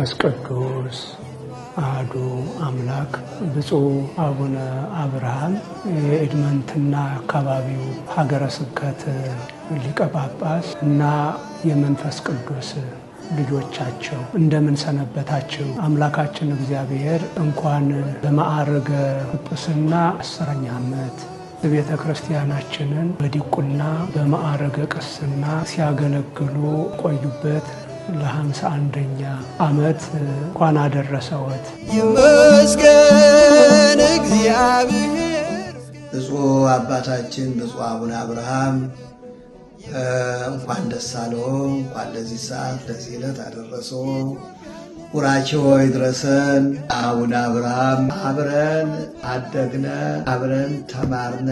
መንፈስ ቅዱስ አሐዱ አምላክ ብፁዕ አቡነ አብርሃም የኤድመንትና አካባቢው ሀገረ ስብከት ሊቀ ጳጳስ እና የመንፈስ ቅዱስ ልጆቻቸው እንደምን ሰነበታችሁ? አምላካችን እግዚአብሔር እንኳን በማዕረገ ጵጵስና 10ኛ ዓመት በቤተ ክርስቲያናችንን በዲቁና በማዕረገ ቅስና ሲያገለግሉ ቆዩበት ለ51ኛ ዓመት እንኳን አደረሰዎት። ይመስገን እግዚአብሔር። ብፁዕ አባታችን ብፁዕ አቡነ አብርሃም እንኳን ደስ አለው፣ እንኳን ለዚህ ሰዓት ለዚህ ዕለት አደረሰው። ቡራኬዎ ይድረሰን። አቡነ አብርሃም አብረን አደግነ፣ አብረን ተማርነ፣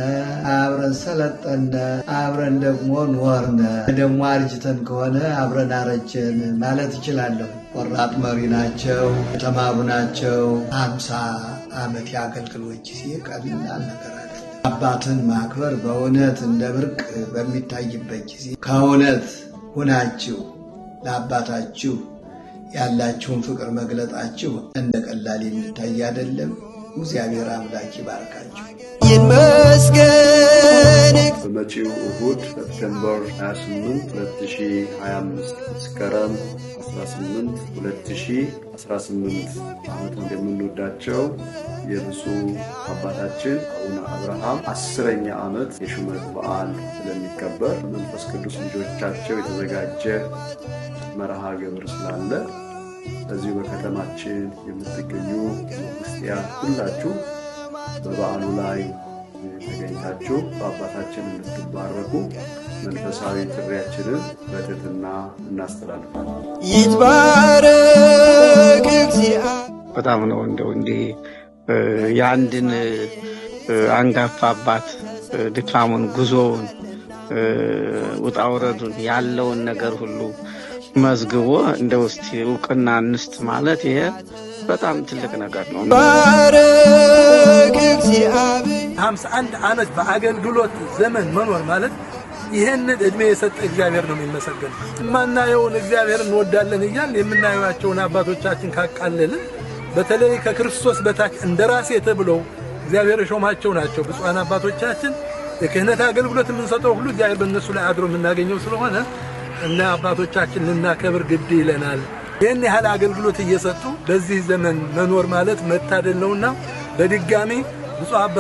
አብረን ሰለጠነ፣ አብረን ደግሞ ኖርነ፣ ደግሞ አርጅተን ከሆነ አብረን አረጀን ማለት ይችላለሁ። ወራጥ መሪ ናቸው፣ የተማሩ ናቸው። 50 ዓመት የአገልግሎት ጊዜ ቀላል ነገር አይደለም። አባትን ማክበር በእውነት እንደ ብርቅ በሚታይበት ጊዜ ከእውነት ሁናችሁ ለአባታችሁ ያላችሁን ፍቅር መግለጣችሁ እንደ ቀላል የሚታይ አይደለም። እግዚአብሔር አምላክ ይባርካችሁ። ይመስገን። በመጪው እሁድ ሰፕቴምበር 28 2025 መስከረም 18 2018 ዓመቱን የምንወዳቸው የብፁዕ አባታችን አቡነ አብርሃም 10ኛ ዓመት የሹመት በዓል ስለሚከበር መንፈስ ቅዱስ ልጆቻቸው የተዘጋጀ መርሃ ግብር ስላለ በዚሁ በከተማችን የምትገኙ ክርስቲያን ሁላችሁ በበዓሉ ላይ ተገኝታችሁ በአባታችን እንድትባረኩ መንፈሳዊ ጥሪያችንን በትህትና እናስተላልፋለን። ይትባረክ እግዚአብሔር። በጣም ነው እንደው እንዲህ የአንድን አንጋፋ አባት ድካሙን፣ ጉዞውን፣ ውጣ ውረዱን ያለውን ነገር ሁሉ መዝግቦ እንደው እስቲ ዕውቅና እንስጥ ማለት ይሄ በጣም ትልቅ ነገር ነው። ባረክ እግዚአብሔር። 51 ዓመት በአገልግሎት ዘመን መኖር ማለት ይሄንን እድሜ የሰጠ እግዚአብሔር ነው የሚመሰገን። የማናየውን እግዚአብሔር እንወዳለን እያል የምናየዋቸውን አባቶቻችን ካቃለልን በተለይ ከክርስቶስ በታች እንደራሴ ተብለው እግዚአብሔር የሾማቸው ናቸው ብፁዓን አባቶቻችን። የክህነት አገልግሎት የምንሰጠው ሁሉ እግዚአብሔር በእነሱ ላይ አድሮ የምናገኘው ስለሆነ እና አባቶቻችን ልናከብር ግድ ይለናል። ይህን ያህል አገልግሎት እየሰጡ በዚህ ዘመን መኖር ማለት መታደል ነውና በድጋሚ ብፁዕ አባ